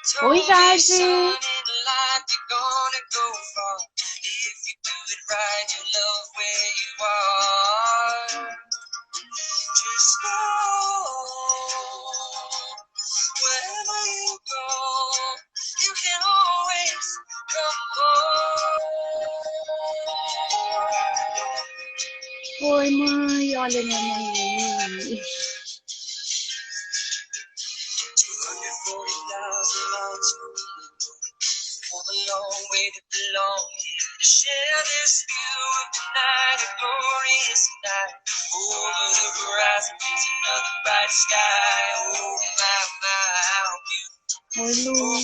Oi, Jade. Oi, mãe. Olha minha mãe. Oi, Lu.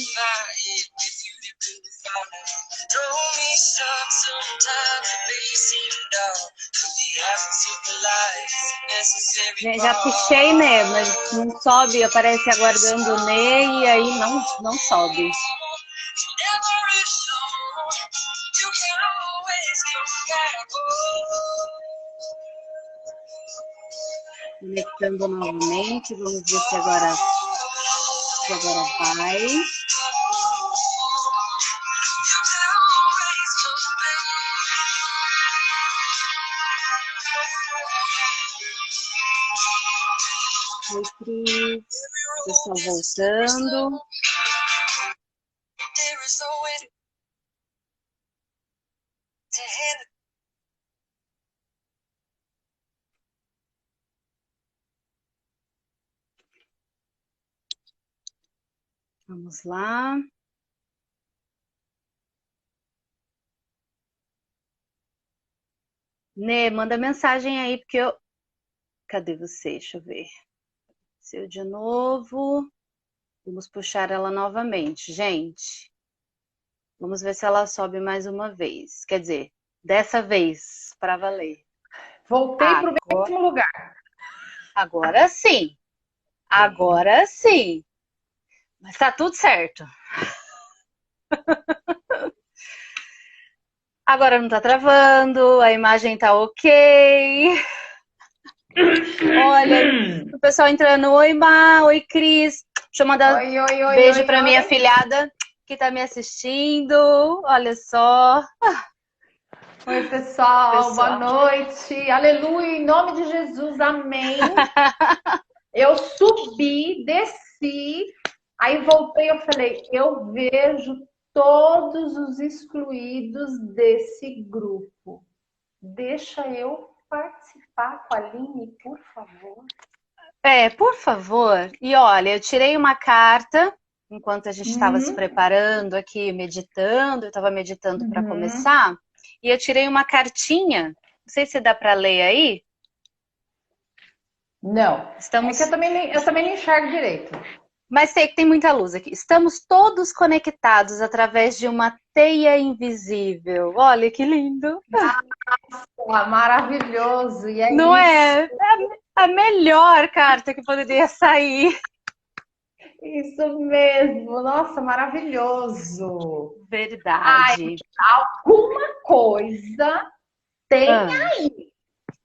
Gente, já puxei, né? Mas não sobe, aparece aguardando o Ney e aí não sobe. Conectando novamente, vamos ver se agora vai. Oi, Cris. Pessoal voltando. Vamos lá. Nê, manda mensagem aí, porque eu... Cadê você? Deixa eu ver. Seu de novo. Vamos puxar ela novamente, gente. Vamos ver se ela sobe mais uma vez. Quer dizer, dessa vez, para valer. Voltei para o mesmo lugar. Agora sim. Agora sim. Mas tá tudo certo. Agora não tá travando, a imagem tá ok. Olha, o pessoal entrando. Oi, Má. Oi, Cris. Deixa eu mandar beijo pra minha filhada que tá me assistindo. Olha só. Oi, pessoal. Boa noite. Aleluia, em nome de Jesus, amém. Eu subi, desci, aí voltei, eu falei, eu vejo todos os excluídos desse grupo. Deixa eu participar com a Aline, por favor. Por favor. E olha, eu tirei uma carta enquanto a gente estava se preparando aqui, meditando. Eu estava meditando para começar. E eu tirei uma cartinha. Não sei se dá para ler aí. Não. É que eu também não enxergo direito. Mas sei que tem muita luz aqui. Estamos todos conectados através de uma teia invisível. Olha que lindo. Nossa, maravilhoso. E é Não isso. É a melhor carta que poderia sair. Isso mesmo. Nossa, maravilhoso. Verdade. Alguma coisa tem aí.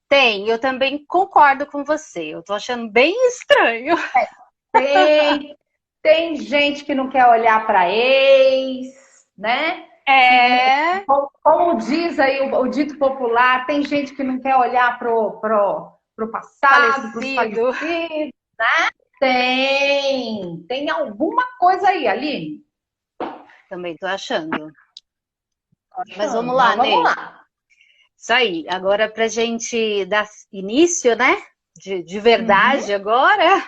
Tem, eu também concordo com você. Eu tô achando bem estranho. Tem gente que não quer olhar para ex, né? Como diz aí o dito popular, tem gente que não quer olhar pro passado, pro falecido, né? Tem alguma coisa aí, Aline. Também tô achando. Mas vamos lá, Ney. Isso aí. Agora pra gente dar início, né? De verdade agora.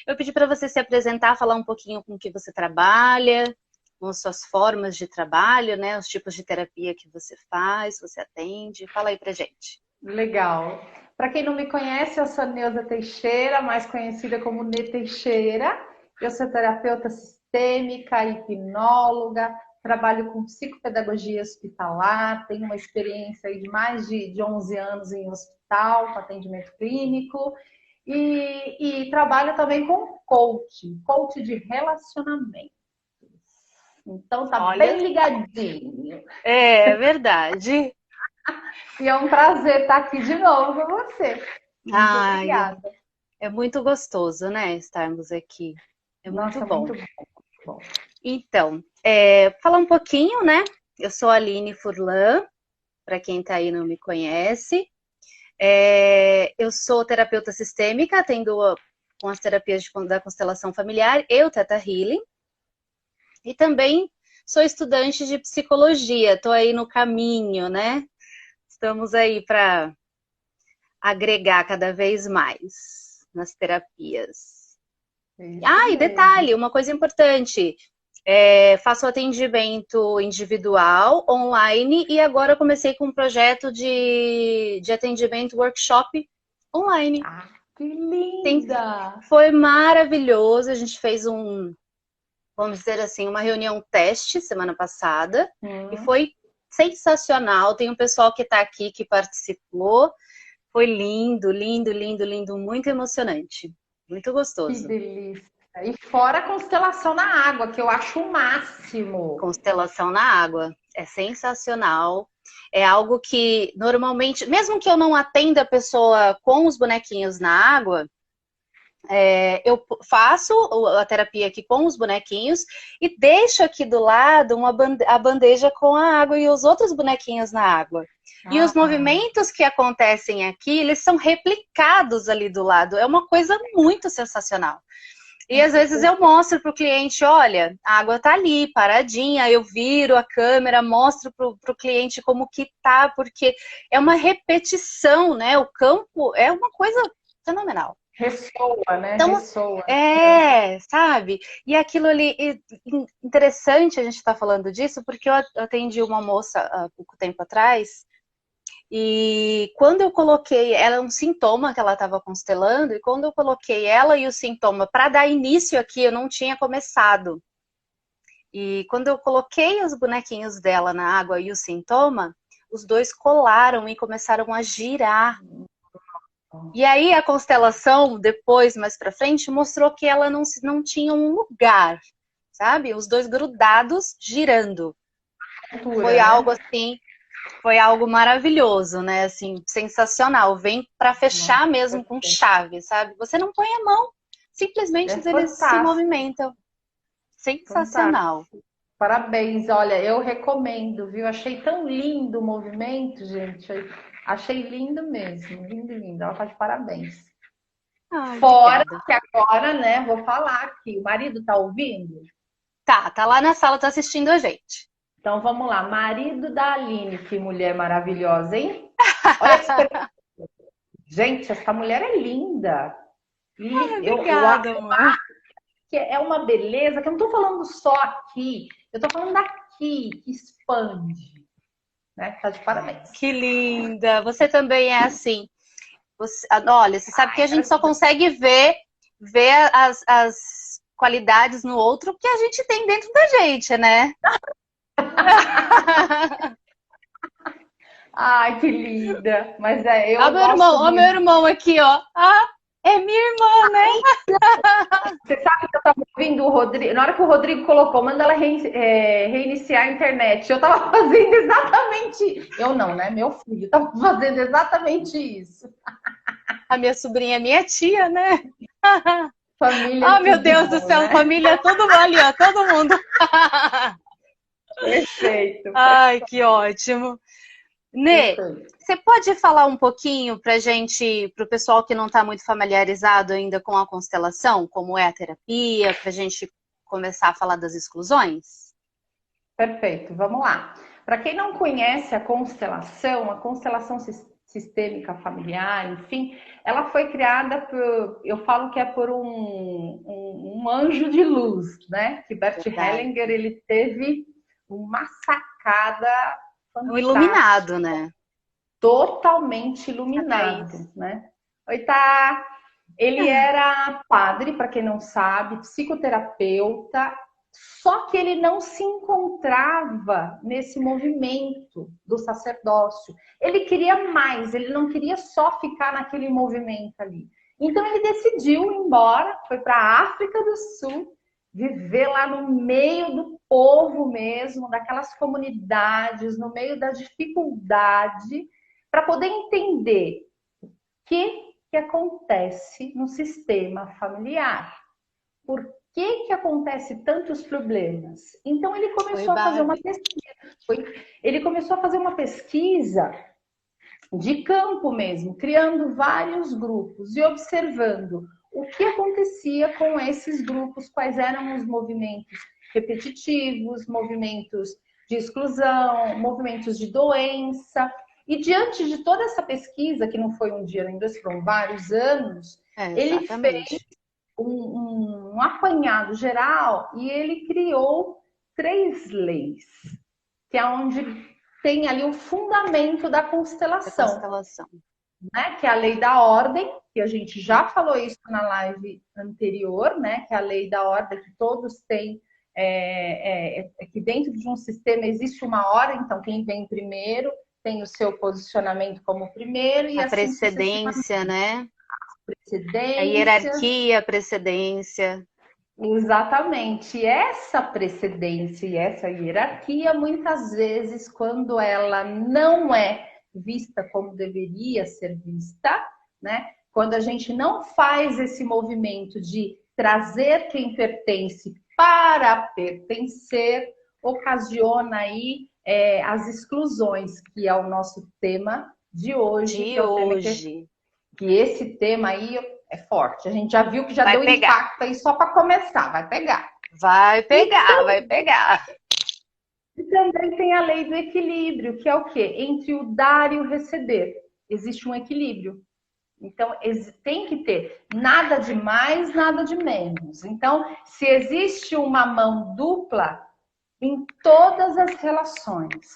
Eu pedi para você se apresentar, falar um pouquinho com o que você trabalha, com as suas formas de trabalho, né? Os tipos de terapia que você faz, você atende. Fala aí pra gente. Legal. Para quem não me conhece, eu sou Neuza Teixeira, mais conhecida como Nê Teixeira. Eu sou terapeuta sistêmica, hipnóloga, trabalho com psicopedagogia hospitalar, tenho uma experiência de mais de 11 anos em hospital, com atendimento clínico, e trabalho também com coach de relacionamento. Então tá bem ligadinho. É verdade. E é um prazer estar aqui de novo com você. Muito obrigada. É muito gostoso, né? Estarmos aqui. É muito bom. Muito bom. Então, falar um pouquinho, né? Eu sou a Aline Furlan, para quem está aí e não me conhece. Eu sou terapeuta sistêmica, atendo com as terapias da constelação familiar e o Theta Healing. E também sou estudante de psicologia, estou aí no caminho, né? Estamos aí para agregar cada vez mais nas terapias. E detalhe, uma coisa importante. Faço atendimento individual, online, e agora comecei com um projeto de atendimento workshop online. Ah, que linda! Foi maravilhoso, a gente fez vamos dizer assim, uma reunião teste semana passada, e foi sensacional. Tem um pessoal que está aqui que participou, foi lindo, lindo, lindo, lindo, muito emocionante, muito gostoso. Que delícia! E fora a constelação na água, que eu acho o máximo. Constelação na água, é sensacional. É algo que normalmente, mesmo que eu não atenda a pessoa com os bonequinhos na água, eu faço a terapia aqui com os bonequinhos e deixo aqui do lado a bandeja com a água e os outros bonequinhos na água. E os movimentos que acontecem aqui, eles são replicados ali do lado. É uma coisa muito sensacional. E às vezes eu mostro para o cliente, olha, a água tá ali, paradinha, eu viro a câmera, mostro para o cliente como que tá, porque é uma repetição, né? O campo é uma coisa fenomenal. Ressoa, né? Então, Ressoa. Sabe? E aquilo ali, interessante a gente estar falando disso, porque eu atendi uma moça há pouco tempo atrás, e quando eu coloquei, ela é um sintoma que ela estava constelando, e quando eu coloquei ela e o sintoma para dar início aqui, eu não tinha começado. E quando eu coloquei os bonequinhos dela na água e o sintoma, os dois colaram e começaram a girar. E aí a constelação, depois, mais pra frente, mostrou que ela não tinha um lugar, sabe? Os dois grudados, girando. Foi algo assim, foi algo maravilhoso, né? Assim, sensacional. Vem para fechar mesmo com chave, sabe? Você não põe a mão, simplesmente eles se movimentam. Sensacional. Fantástico. Parabéns, olha, eu recomendo, viu? Achei tão lindo o movimento, gente. Achei lindo mesmo, lindo, lindo. Ela tá de parabéns. Fora obrigada. que agora, né, vou falar aqui. O marido tá ouvindo? Tá lá na sala, tá assistindo a gente. Então vamos lá, marido da Aline, que mulher maravilhosa, hein? Olha gente, essa mulher é linda. Obrigada, amor. Que é uma beleza, que eu não tô falando só aqui, eu tô falando daqui, que expande. Né? Tá de parabéns. Que linda! Você também é assim. Olha, você sabe que a gente só consegue ver as qualidades no outro que a gente tem dentro da gente, né? Ai, que linda! Mas eu ó, meu irmão aqui, ó. Ah, é minha irmã, né? Você sabe que eu tava ouvindo o Rodrigo, na hora que o Rodrigo colocou, manda ela reiniciar a internet. Eu tava fazendo exatamente. Eu não, né? Meu filho tava fazendo exatamente isso. A minha sobrinha é minha tia, né? Família. Oh, meu Deus do céu, né? Família, todo mundo ali, ó, todo mundo. Perfeito. Ai, que ótimo. Nê, você pode falar um pouquinho pra gente, pro pessoal que não está muito familiarizado ainda com a constelação, como é a terapia, pra gente começar a falar das exclusões? Perfeito, vamos lá. Para quem não conhece a constelação sistêmica familiar, enfim, ela foi criada eu falo que é por um anjo de luz, né? Que Bert Hellinger, ele teve uma sacada fantástica. Um iluminado, né? Totalmente iluminado, né? Oi, tá? Ele era padre, para quem não sabe, psicoterapeuta, só que ele não se encontrava nesse movimento do sacerdócio. Ele queria mais, ele não queria só ficar naquele movimento ali. Então ele decidiu ir embora, foi para a África do Sul, viver lá no meio do povo mesmo, daquelas comunidades, no meio da dificuldade, para poder entender o que acontece no sistema familiar. Por que acontece tantos problemas? Então ele começou a fazer uma pesquisa. Ele começou a fazer uma pesquisa de campo mesmo, criando vários grupos e observando o que acontecia com esses grupos, quais eram os movimentos repetitivos, movimentos de exclusão, movimentos de doença. E diante de toda essa pesquisa, que não foi um dia nem dois, foram vários anos, ele fez um apanhado geral e ele criou 3 leis, que é onde tem ali o fundamento da constelação. Né? Que é a lei da ordem, que a gente já falou isso na live anterior, né? Que é a lei da ordem que todos têm, que dentro de um sistema existe uma ordem, então quem vem primeiro tem o seu posicionamento como primeiro. E a assim precedência, né? Precedência. A hierarquia, a precedência. Exatamente. Essa precedência e essa hierarquia, muitas vezes, quando ela não é vista como deveria ser vista, né? Quando a gente não faz esse movimento de trazer quem pertence para pertencer, ocasiona aí as exclusões, que é o nosso tema de hoje. Que esse tema aí é forte. A gente já viu que já deu impacto aí só para começar. Vai pegar. Vai pegar, vai pegar. E também tem a lei do equilíbrio, que é o quê? Entre o dar e o receber. Existe um equilíbrio. Então, tem que ter nada de mais, nada de menos. Então, se existe uma mão dupla em todas as relações.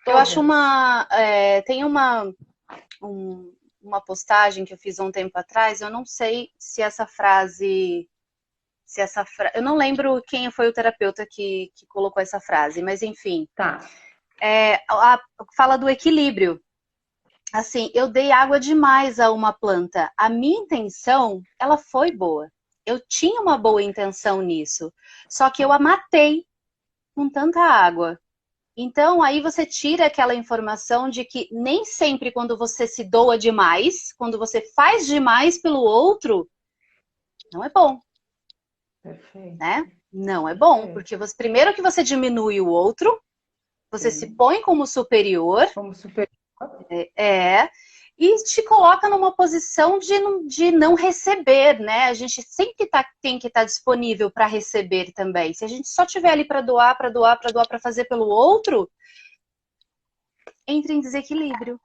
Eu acho tem uma postagem que eu fiz há um tempo atrás, eu não sei se essa frase... eu não lembro quem foi o terapeuta que colocou essa frase, mas enfim. Tá. Fala do equilíbrio. Assim, eu dei água demais a uma planta. A minha intenção, ela foi boa. Eu tinha uma boa intenção nisso. Só que eu a matei com tanta água. Então, aí você tira aquela informação de que nem sempre quando você se doa demais, quando você faz demais pelo outro, não é bom. Perfeito. Né? Não é bom, porque primeiro que você diminui o outro, você se põe como superior. Como superior. E te coloca numa posição de não receber, né? A gente sempre tem que estar disponível para receber também. Se a gente só estiver ali para doar, para fazer pelo outro, entra em desequilíbrio.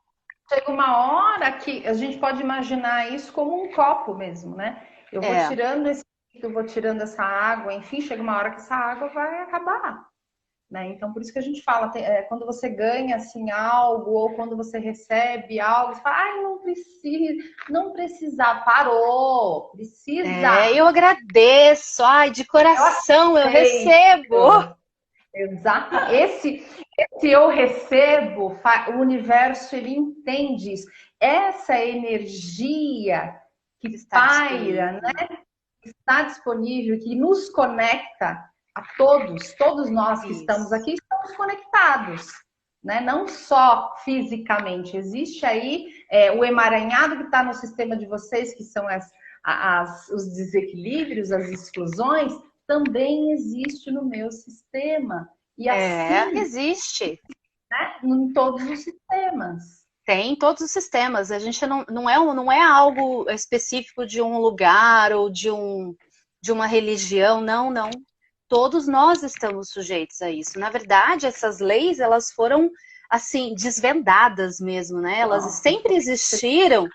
Chega uma hora que a gente pode imaginar isso como um copo mesmo, né? Eu vou tirando eu vou tirando essa água, enfim, chega uma hora que essa água vai acabar. Né? Então, por isso que a gente fala, quando você ganha assim, algo, ou quando você recebe algo, você fala, ai, não precisa, parou, precisa. Eu agradeço, ai, de coração eu recebo. Exato. Esse eu recebo, o universo, ele entende isso. Essa energia que paira, né? Está disponível, que nos conecta a todos nós que estamos aqui, estamos conectados, né? Não só fisicamente. Existe aí o emaranhado que está no sistema de vocês, que são os desequilíbrios, as exclusões, também existe no meu sistema. E assim, existe. Né? Em todos os sistemas. Tem em todos os sistemas. A gente não é algo específico de um lugar ou de uma religião, não. Todos nós estamos sujeitos a isso. Na verdade, essas leis, elas foram, assim, desvendadas mesmo, né? Elas sempre existiram,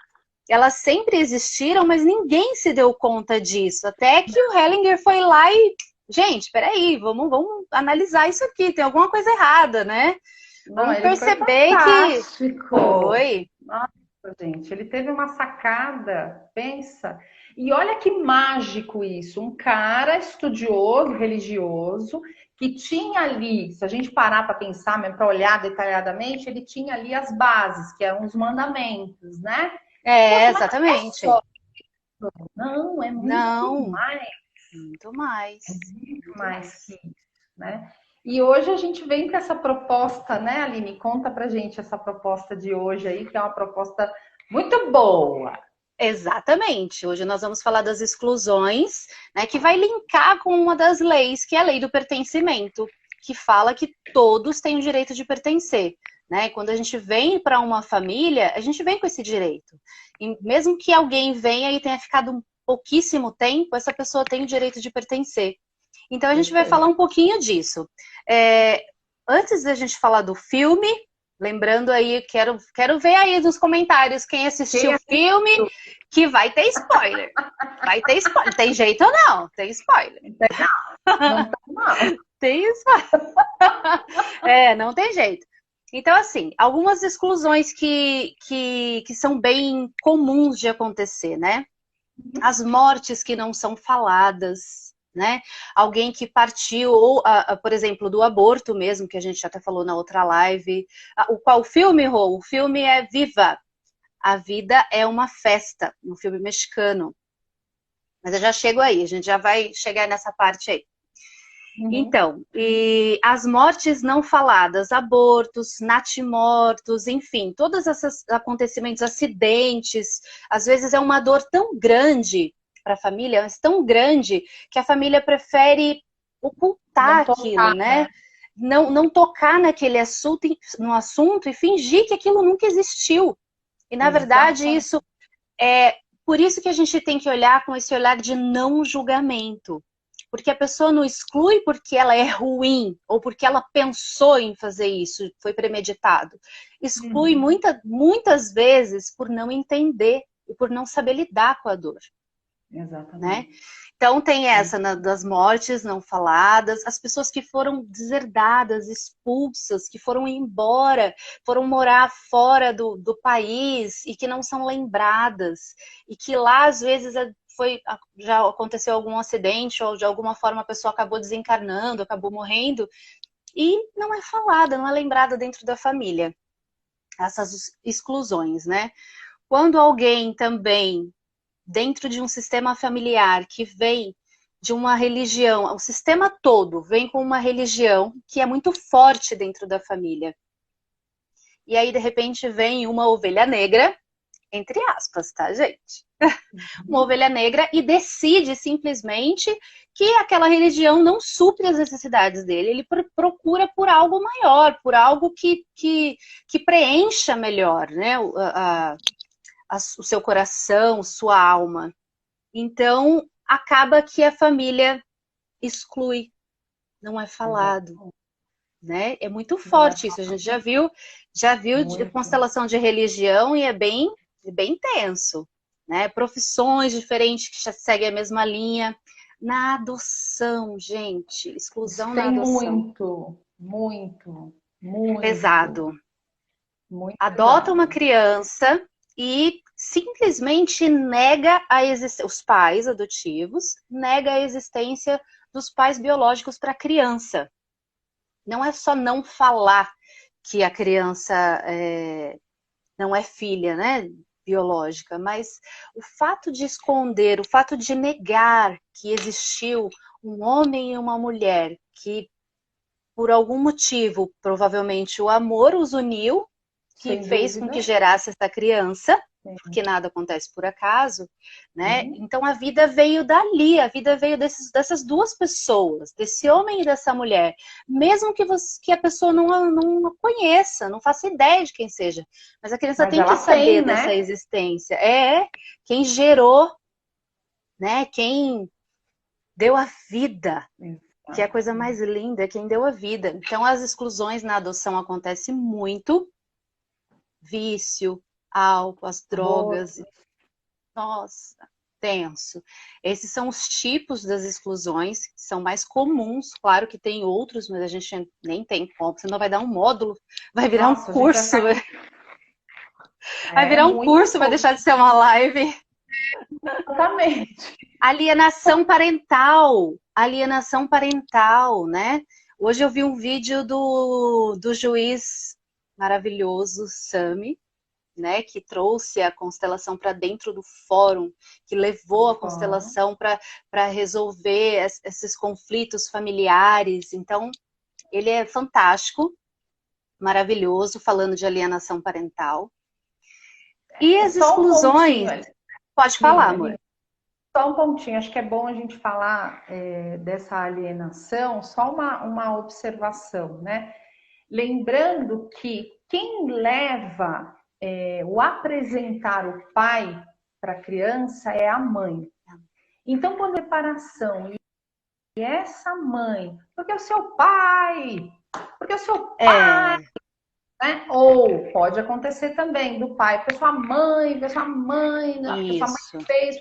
mas ninguém se deu conta disso. Até que o Hellinger foi lá e... Gente, peraí, vamos analisar isso aqui. Tem alguma coisa errada, né? Vamos perceber que... Foi. Nossa, gente, ele teve uma sacada, pensa... E olha que mágico isso, um cara estudioso, religioso, que tinha ali, se a gente parar para pensar, mesmo para olhar detalhadamente, ele tinha ali as bases, que eram os mandamentos, né? Exatamente. Não, é muito mais. Muito mais. É muito mais que isso, né? E hoje a gente vem com essa proposta, né, Aline? Conta pra gente essa proposta de hoje aí, que é uma proposta muito boa. Exatamente. Hoje nós vamos falar das exclusões, né, que vai linkar com uma das leis, que é a lei do pertencimento, que fala que todos têm o direito de pertencer. Né? Quando a gente vem para uma família, a gente vem com esse direito. E mesmo que alguém venha e tenha ficado um pouquíssimo tempo, essa pessoa tem o direito de pertencer. Então a gente vai falar um pouquinho disso. Antes da gente falar do filme, lembrando aí, quero ver aí nos comentários quem assistiu o filme, que vai ter spoiler. Vai ter spoiler. Tem jeito ou não? Tem spoiler. Não. Tem spoiler. Não tem jeito. Então, assim, algumas exclusões que são bem comuns de acontecer, né? As mortes que não são faladas, né? Alguém que partiu, ou, por exemplo, do aborto mesmo, que a gente até falou na outra live. Qual filme, Rô? O filme é Viva. A Vida é uma Festa, um filme mexicano. Mas eu já chego aí, a gente já vai chegar nessa parte aí. Então, e as mortes não faladas, abortos, natimortos, enfim, todos esses acontecimentos, acidentes, às vezes é uma dor tão grande para a família, mas tão grande, que a família prefere ocultar aquilo, né? Não tocar naquele assunto, no assunto e fingir que aquilo nunca existiu. E, na verdade, isso é por isso que a gente tem que olhar com esse olhar de não julgamento. Porque a pessoa não exclui porque ela é ruim ou porque ela pensou em fazer isso, foi premeditado. Exclui muitas vezes por não entender e por não saber lidar com a dor. Exatamente. Né? Então tem essa das mortes não faladas, as pessoas que foram deserdadas, expulsas, que foram embora, foram morar fora do país e que não são lembradas. E que lá às vezes já aconteceu algum acidente ou de alguma forma a pessoa acabou desencarnando, acabou morrendo e não é falada, não é lembrada dentro da família. Essas exclusões, né? Quando alguém também, dentro de um sistema familiar que vem de uma religião, o sistema todo vem com uma religião que é muito forte dentro da família. E aí, de repente, vem uma ovelha negra, entre aspas, tá, gente? Uma ovelha negra e decide simplesmente que aquela religião não supre as necessidades dele. Ele procura por algo maior, por algo que preencha melhor, né? O seu coração, sua alma. Então, acaba que a família exclui, não é falado. Né? É muito forte isso. A gente já viu de constelação de religião e é bem tenso, né? Profissões diferentes que já seguem a mesma linha. Na adoção, gente, exclusão na adoção. Muito pesado. Adota uma criança e simplesmente nega a existência, os pais adotivos, nega a existência dos pais biológicos para a criança. Não é só não falar que a criança não é filha, né, biológica, mas o fato de esconder, o fato de negar que existiu um homem e uma mulher que, por algum motivo, provavelmente o amor os uniu, que fez com que gerasse essa criança, porque nada acontece por acaso, né? Então a vida veio dali, a vida veio dessas duas pessoas, desse homem e dessa mulher, mesmo que a pessoa não conheça, não faça ideia de quem seja, mas a criança tem que saber dessa existência. Quem gerou, né? Quem deu a vida, que é a coisa mais linda, quem deu a vida. Então as exclusões na adoção acontecem muito. Vício, álcool, as drogas. Nossa, tenso. Esses são os tipos das exclusões, que são mais comuns. Claro que tem outros, mas a gente nem tem como. Você não vai dar um módulo, vai virar um curso. Vai virar um curso, vai deixar de ser uma live. Exatamente. Alienação parental, né? Hoje eu vi um vídeo do juiz maravilhoso, Sami, né, que trouxe a constelação para dentro do fórum, que levou a constelação para resolver esses conflitos familiares. Então, ele é fantástico, maravilhoso, falando de alienação parental. E as exclusões... Pode falar, amor. Só um pontinho, acho que é bom a gente falar dessa alienação, só uma observação, né? Lembrando que quem leva o apresentar o pai para a criança é a mãe. Então, quando a separação e essa mãe, porque o seu pai, porque o seu pai, né? Ou pode acontecer também do pai, porque sua mãe, porque sua mãe, porque sua mãe fez.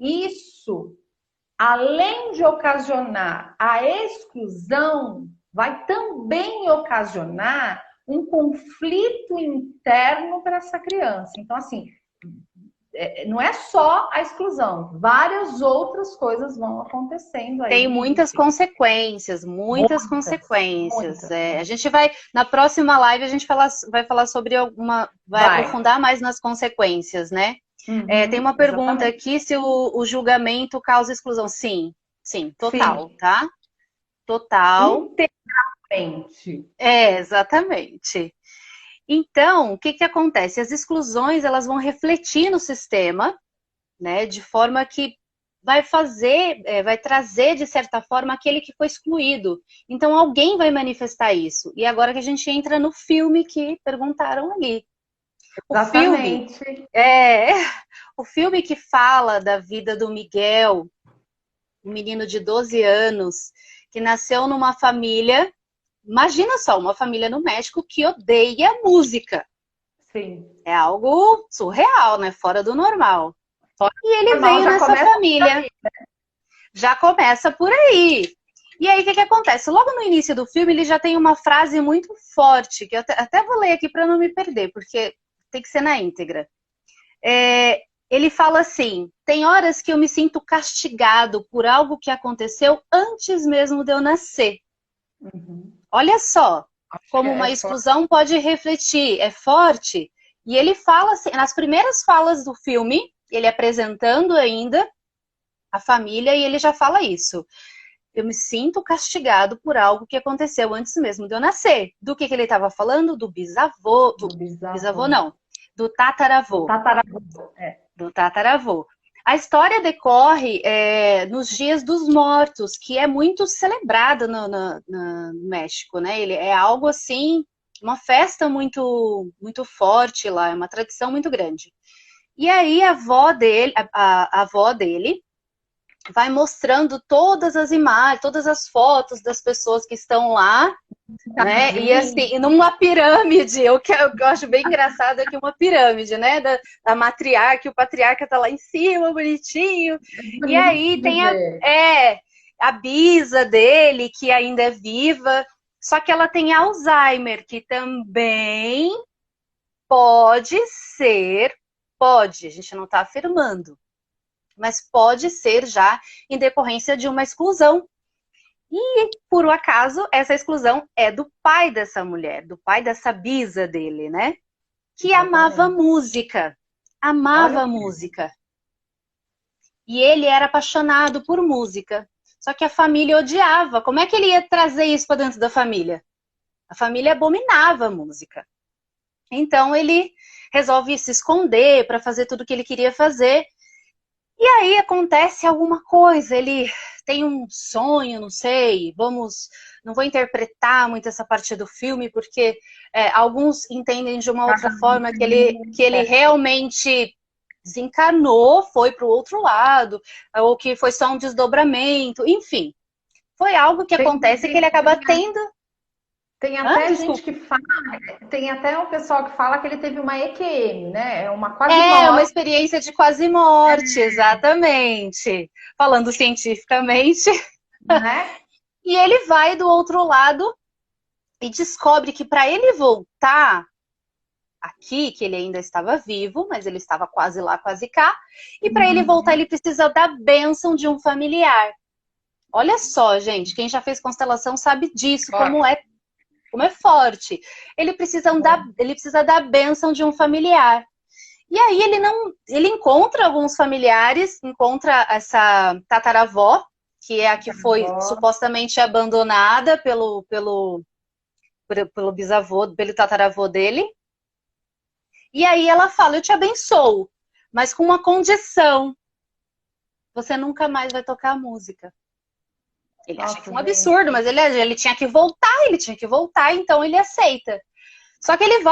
Isso, além de ocasionar a exclusão, vai também ocasionar um conflito interno para essa criança. Então, assim, não é só a exclusão, várias outras coisas vão acontecendo aí. Tem muitas consequências, muitas consequências. Muitas. A gente vai, na próxima live, a gente vai falar sobre vai aprofundar mais nas consequências, né? Tem uma pergunta aqui se o julgamento causa exclusão. Sim, total, sim. Tá? Total. Integralmente. Exatamente. Então, o que acontece? As exclusões, elas vão refletir no sistema, né? De forma que vai trazer, de certa forma, aquele que foi excluído. Então, alguém vai manifestar isso. E agora que a gente entra no filme que perguntaram ali. Exatamente. O filme que fala da vida do Miguel, um menino de 12 anos, que nasceu numa família, imagina só, uma família no México que odeia música. Sim. É algo surreal, né? Fora do normal. E ele veio nessa família. Já começa por aí. E aí, o que acontece? Logo no início do filme, ele já tem uma frase muito forte, que eu até vou ler aqui para não me perder, porque tem que ser na íntegra. Ele fala assim: tem horas que eu me sinto castigado por algo que aconteceu antes mesmo de eu nascer. Olha só, como uma exclusão pode refletir, é forte. E ele fala assim, nas primeiras falas do filme, ele apresentando ainda a família, e ele já fala isso. Eu me sinto castigado por algo que aconteceu antes mesmo de eu nascer. Do que ele estava falando? Do bisavô. Bisavô não. Do tataravô. Do tataravô. A história decorre nos Dias dos Mortos, que é muito celebrado no México, né? Ele é algo assim, uma festa muito, muito forte lá, é uma tradição muito grande. E aí a avó dele vai mostrando todas as imagens, todas as fotos das pessoas que estão lá, né? E assim, numa pirâmide, o que eu acho bem engraçado é que uma pirâmide, né? Da matriarca, o patriarca tá lá em cima, bonitinho. E aí tem a bisa dele, que ainda é viva, só que ela tem Alzheimer, que também pode ser, a gente não tá afirmando, mas pode ser já em decorrência de uma exclusão. E, por um acaso, essa exclusão é do pai dessa mulher, do pai dessa bisa dele, né? Que amava música. Amava música. E ele era apaixonado por música. Só que a família odiava. Como é que ele ia trazer isso para dentro da família? A família abominava a música. Então, ele resolve se esconder para fazer tudo o que ele queria fazer. E aí acontece alguma coisa, ele tem um sonho, não sei, não vou interpretar muito essa parte do filme, porque alguns entendem de uma outra forma, que ele realmente desencarnou, foi para o outro lado, ou que foi só um desdobramento, enfim. Foi algo que acontece que ele acaba tendo... Tem até gente que fala, tem até um pessoal que fala que ele teve uma EQM, né? Uma quase morte. Uma experiência de quase morte, exatamente. Falando cientificamente. Né? E ele vai do outro lado e descobre que para ele voltar aqui, que ele ainda estava vivo, mas ele estava quase lá, quase cá, e para ele voltar ele precisa da bênção de um familiar. Olha só, gente, quem já fez constelação sabe disso, como é forte. Ele precisa da bênção de um familiar. E aí ele encontra alguns familiares, encontra essa tataravó, que é a que foi supostamente abandonada pelo bisavô, pelo tataravô dele. E aí ela fala: eu te abençoo, mas com uma condição. Você nunca mais vai tocar a música. Ele acha que é um absurdo, mas ele tinha que voltar, então ele aceita. Só que ele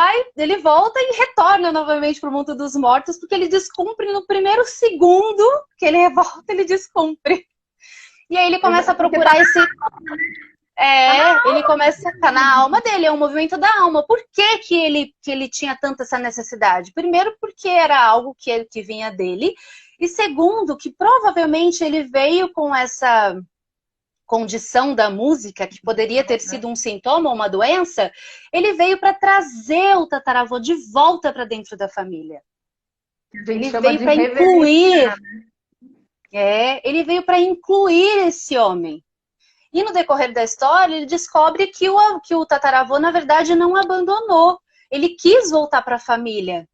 volta e retorna novamente para o mundo dos mortos, porque ele descumpre no primeiro segundo que ele volta, ele descumpre. E aí ele começa a procurar esse... ele começa a estar na alma dele, é um movimento da alma. Por que ele tinha tanta essa necessidade? Primeiro, porque era algo que vinha dele. E segundo, que provavelmente ele veio com essa condição da música, que poderia ter sido um sintoma ou uma doença, ele veio para trazer o tataravô de volta para dentro da família. Ele veio para incluir. Ele veio para incluir esse homem. E no decorrer da história, ele descobre que o tataravô, na verdade, não abandonou. Ele quis voltar para a família.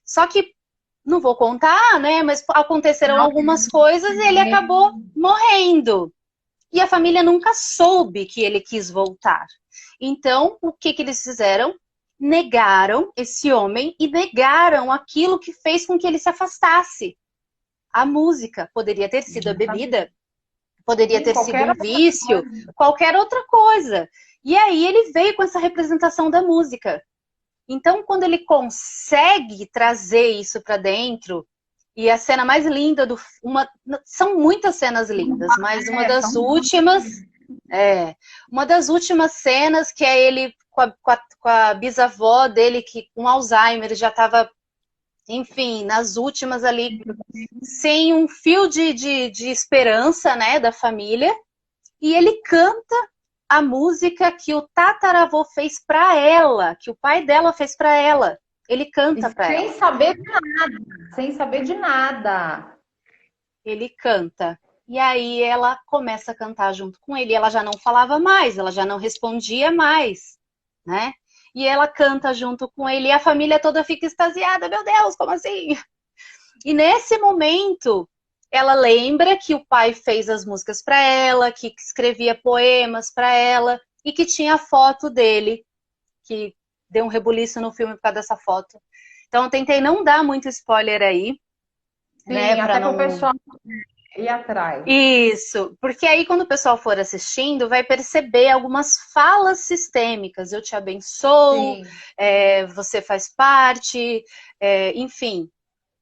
Só que, não vou contar, né? Mas aconteceram algumas coisas e ele acabou morrendo. E a família nunca soube que ele quis voltar. Então, o que eles fizeram? Negaram esse homem e negaram aquilo que fez com que ele se afastasse. A música poderia ter sido a bebida, poderia ter sido um vício, qualquer outra coisa. E aí ele veio com essa representação da música. Então, quando ele consegue trazer isso para dentro, e a cena mais linda são muitas cenas lindas, mas uma das últimas cenas, que é ele com a bisavó dele, que com Alzheimer já estava, enfim, nas últimas ali, sem um fio de esperança, né, da família, e ele canta a música que o tataravô fez para ela, que o pai dela fez para ela. Ele canta para ela. Sem saber de nada. Ele canta. E aí ela começa a cantar junto com ele. Ela já não falava mais, ela já não respondia mais, né? E ela canta junto com ele e a família toda fica extasiada. Meu Deus, como assim? E nesse momento, ela lembra que o pai fez as músicas para ela, que escrevia poemas para ela e que tinha a foto dele, que deu um rebuliço no filme por causa dessa foto. Então eu tentei não dar muito spoiler aí. Sim, né, até para o pessoal ir atrás. Isso, porque aí quando o pessoal for assistindo, vai perceber algumas falas sistêmicas. Eu te abençoo, você faz parte, enfim.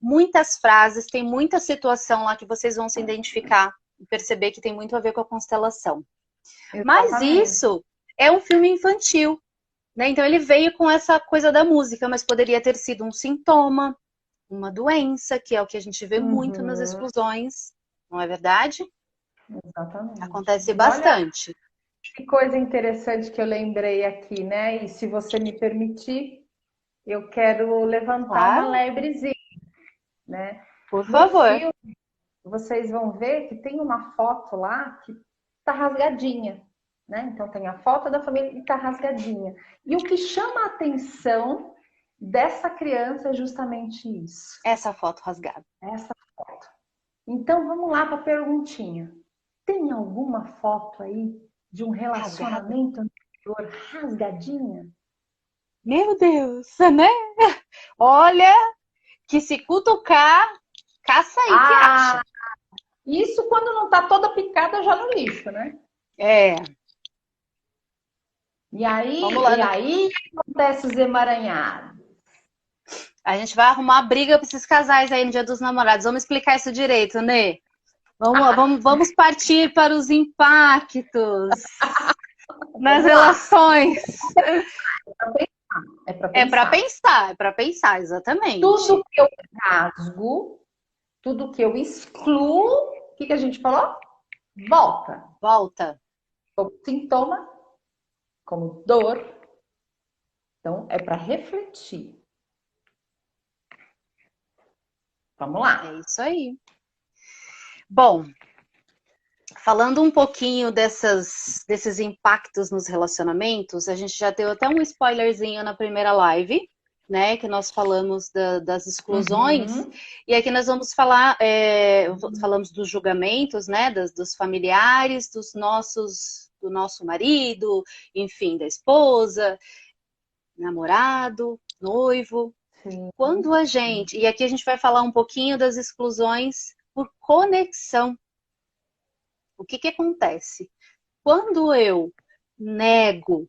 Muitas frases, tem muita situação lá que vocês vão se identificar e perceber que tem muito a ver com a constelação. Exatamente. Mas isso é um filme infantil. Né? Então ele veio com essa coisa da música, mas poderia ter sido um sintoma, uma doença, que é o que a gente vê muito nas explosões, não é verdade? Exatamente. Acontece bastante. Olha, que coisa interessante que eu lembrei aqui, né? E se você me permitir, eu quero levantar uma lebrezinha, né? Por favor. No filme, vocês vão ver que tem uma foto lá que tá rasgadinha. Né? Então tem a foto da família e tá rasgadinha. E o que chama a atenção dessa criança é justamente isso. Essa foto rasgada. Essa foto. Então vamos lá para a perguntinha. Tem alguma foto aí de um relacionamento anterior rasgadinha? Meu Deus, né? Olha, que se cutucar, caça aí que acha. Isso quando não tá toda picada já no lixo, né? E aí, acontece os emaranhados. A gente vai arrumar briga para esses casais aí no Dia dos Namorados. Vamos explicar isso direito, né? Vamos partir para os impactos nas relações. É para pensar, exatamente. Tudo que eu rasgo, tudo que eu excluo, o que a gente falou? Volta. Como sintoma, como dor. Então, é para refletir. Vamos lá. É isso aí. Bom, falando um pouquinho desses impactos nos relacionamentos, a gente já deu até um spoilerzinho na primeira live, né? Que nós falamos das exclusões. E aqui nós vamos falar, falamos dos julgamentos, né? Dos familiares, do nosso marido, enfim, da esposa, namorado, noivo. Sim. Quando a gente, e aqui a gente vai falar um pouquinho das exclusões por conexão. O que que acontece? Quando eu nego,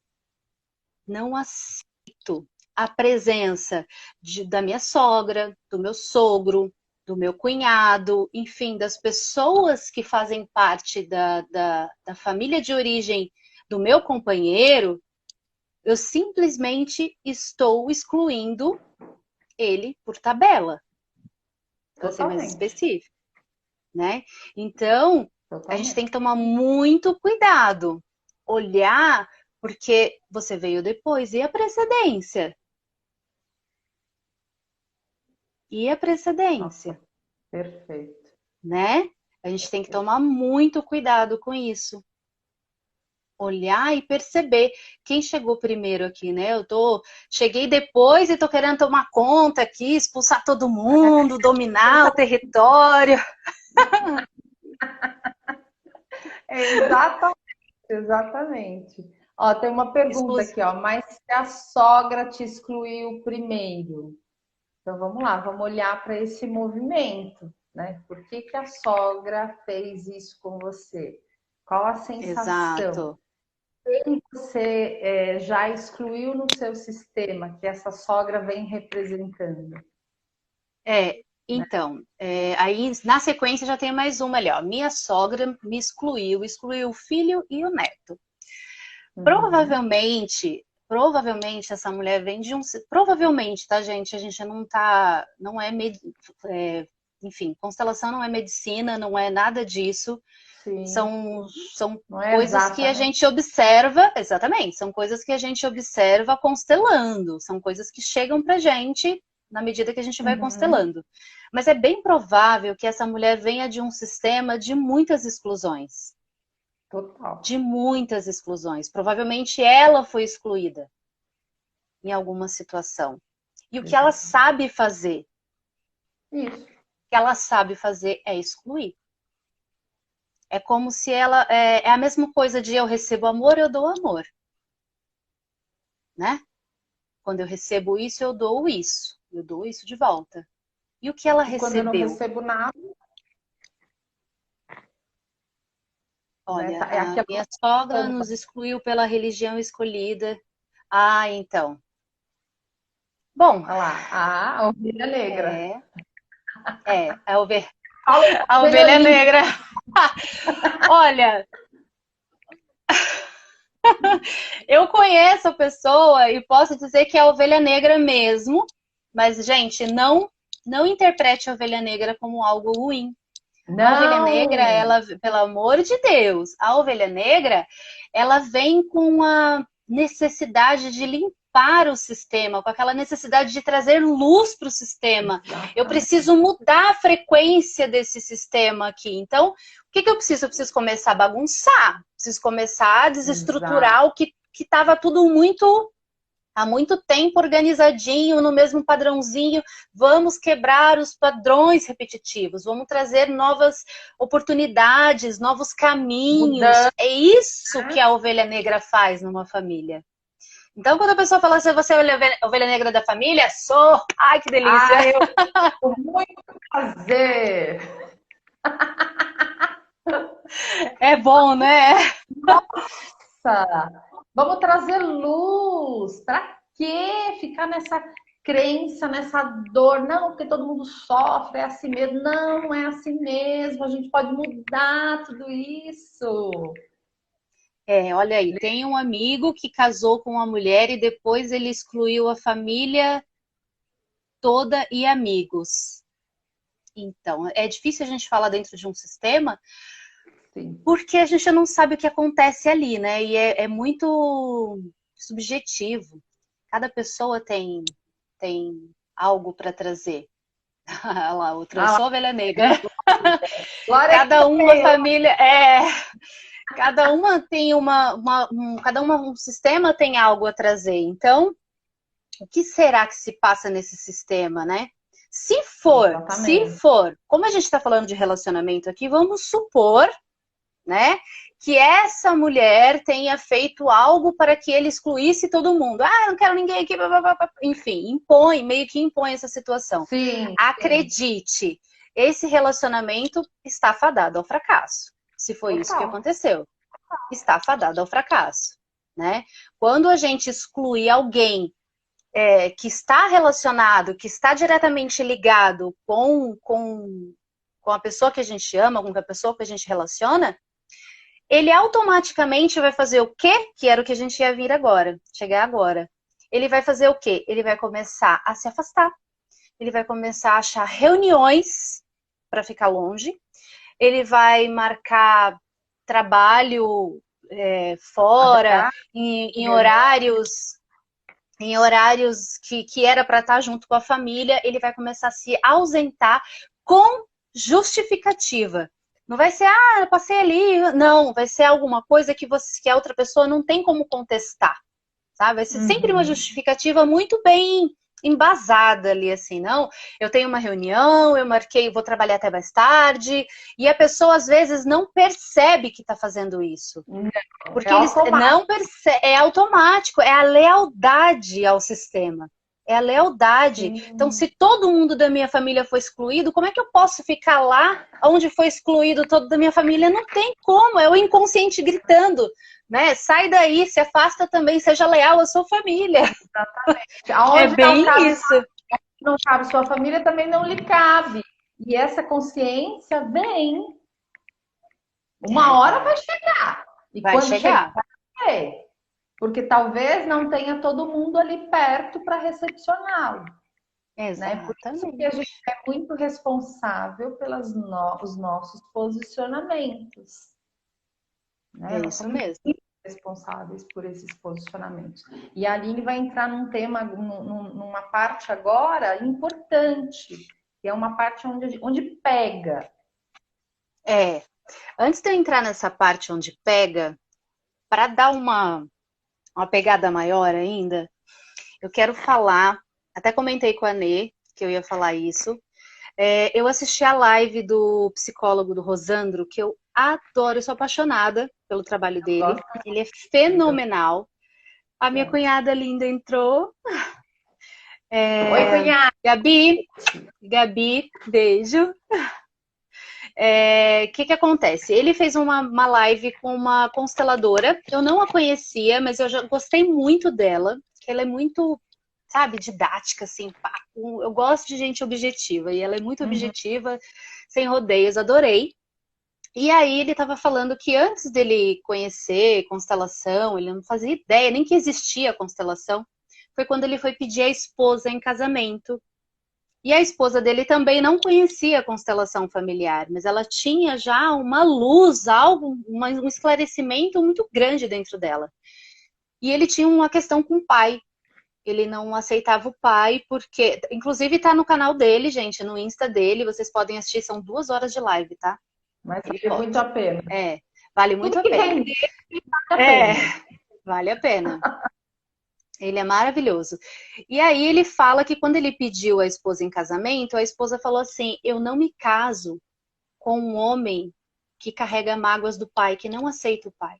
não aceito a presença da minha sogra, do meu sogro, do meu cunhado, enfim, das pessoas que fazem parte da família de origem do meu companheiro, eu simplesmente estou excluindo ele por tabela, para ser mais Totalmente. específico, né? Então, a gente tem Totalmente. que tomar muito cuidado, olhar, porque você veio depois, e a precedência? E a Nossa, precedência, perfeito. né? A gente tem que Perfeito. tomar muito cuidado com isso. Olhar e perceber quem chegou primeiro aqui, né? Cheguei depois e tô querendo tomar conta aqui, expulsar todo mundo, dominar o território. Exatamente, exatamente. Ó, tem uma pergunta Expulsar. aqui, ó. Mas se a sogra te excluiu primeiro? Então vamos lá, vamos olhar para esse movimento, né? Por que que a sogra fez isso com você? Qual a sensação? Exato. Quem você já excluiu no seu sistema que essa sogra vem representando? Então, aí na sequência já tem mais uma ali, ó. Minha sogra me excluiu o filho e o neto. Uhum. Provavelmente essa mulher vem de um. Provavelmente, tá, gente? A gente não tá. Não é, enfim, constelação não é medicina, não é nada disso. Sim, São não é coisas que exata, a né? gente observa, exatamente, são coisas que a gente observa constelando, são coisas que chegam pra gente na medida que a gente vai Uhum. constelando. Mas é bem provável que essa mulher venha de um sistema de muitas exclusões. Total. De muitas exclusões. Provavelmente ela foi excluída em alguma situação. E o que ela Exato. sabe fazer? Isso. O que ela sabe fazer é excluir. É como se ela. É a mesma coisa de eu recebo amor, eu dou amor. Né? Quando eu recebo isso, eu dou isso. Eu dou isso de volta. E o que ela E quando eu não recebeu? recebo nada, né? Olha, É a aquela minha sogra tampa. nos excluiu pela religião escolhida. Ah, então. Bom, Olha lá, a ovelha negra. é, a ovelha, Fala a ovelha ovelha limpa. negra. Olha, eu conheço a pessoa e posso dizer que é a ovelha negra mesmo, mas, gente, não interprete a ovelha negra como algo ruim. A ovelha negra, Não! ela, pelo amor de Deus, a ovelha negra, ela vem com a necessidade de limpar o sistema, com aquela necessidade de trazer luz para o sistema. Eu Exatamente. preciso mudar a frequência desse sistema aqui. Então, o que que eu preciso? Eu preciso começar a bagunçar, preciso começar a Exato. desestruturar o que estava tudo muito há muito tempo organizadinho, no mesmo padrãozinho. Vamos quebrar os padrões repetitivos, vamos trazer novas oportunidades, novos caminhos. Mudando, É isso que né? a ovelha negra faz numa família. Então, quando a pessoa fala assim, você é a ovelha negra da família? Sou! Ai, que delícia! Ah, eu com muito prazer. É bom, né? Nossa, vamos trazer luz. Para que ficar nessa crença, nessa dor? Não, porque todo mundo sofre, é assim mesmo. Não, não é assim mesmo. A gente pode mudar tudo isso. Olha aí, tem um amigo que casou com uma mulher e depois ele excluiu a família toda e amigos. Então, é difícil a gente falar dentro de um sistema Sim, porque a gente não sabe o que acontece ali, né? E é muito subjetivo. Cada pessoa tem algo para trazer. Olha lá, outra, eu ah, sou ovelha negra. glória a Cada uma Deus. família cada uma tem cada uma um sistema tem algo a trazer. Então, o que será que se passa nesse sistema, né? Se Exatamente. for, como a gente está falando de relacionamento aqui, vamos supor, né, que essa mulher tenha feito algo para que ele excluísse todo mundo. Ah, não quero ninguém aqui, blá, blá, blá. Enfim, impõe, meio que impõe essa situação. Sim, Acredite, sim. Esse relacionamento está fadado ao fracasso. Se foi isso que aconteceu, está fadado ao fracasso, né? Quando a gente exclui alguém que está relacionado, que está diretamente ligado com a pessoa que a gente ama, com a pessoa que a gente relaciona, ele automaticamente vai fazer o quê? Que era o que a gente ia vir agora, chegar agora. Ele vai fazer o quê? Ele vai começar a se afastar. Ele vai começar a achar reuniões para ficar longe. Ele vai marcar trabalho fora, em horários que era para estar junto com a família. Ele vai começar a se ausentar com justificativa. Não vai ser, eu passei ali. Não, vai ser alguma coisa que a outra pessoa não tem como contestar. Sabe? Vai ser sempre uma justificativa muito bem embasada ali, assim, não, eu tenho uma reunião, eu marquei, vou trabalhar até mais tarde, e a pessoa às vezes não percebe que está fazendo isso. Não, porque eles não percebem, é automático, é a lealdade ao sistema. É a lealdade. Sim. Então, se todo mundo da minha família foi excluído, como é que eu posso ficar lá onde foi excluído todo da minha família? Não tem como, é o inconsciente gritando, né? Sai daí, se afasta também, seja leal à sua família. Exatamente. Aonde bem isso. Não cabe sua família, também não lhe cabe. E essa consciência vem. Uma hora vai chegar. E vai chegar. Porque talvez não tenha todo mundo ali perto para recepcioná-lo. Exatamente. Né? Por isso que a gente é muito responsável pelos nossos posicionamentos. Né? É isso mesmo. Responsáveis por esses posicionamentos. E a Aline vai entrar num tema, numa parte agora importante, que é uma parte onde pega. Antes de eu entrar nessa parte onde pega, para dar uma pegada maior ainda, eu quero falar, até comentei com a Nê que eu ia falar isso. Eu assisti a live do psicólogo do Rosandro, que eu adoro, eu sou apaixonada pelo trabalho dele. Ele é fenomenal. A minha cunhada linda entrou. Oi, cunhada! Gabi, beijo. O que acontece? Ele fez uma live com uma consteladora. Eu não a conhecia, mas eu já gostei muito dela. Ela é muito, sabe, didática, assim. Eu gosto de gente objetiva. E ela é muito objetiva, sem rodeios. Adorei. E aí ele estava falando que antes dele conhecer constelação, ele não fazia ideia nem que existia constelação. Foi quando ele foi pedir a esposa em casamento. E a esposa dele também não conhecia a constelação familiar, mas ela tinha já uma luz, um esclarecimento muito grande dentro dela. E ele tinha uma questão com o pai. Ele não aceitava o pai, porque... Inclusive está no canal dele, gente, no Insta dele. Vocês podem assistir, são 2 horas de live, tá? Mas vale muito a pena. Vale muito a pena. Vale a pena. Ele é maravilhoso. E aí ele fala que quando ele pediu a esposa em casamento, a esposa falou assim, eu não me caso com um homem que carrega mágoas do pai, que não aceita o pai.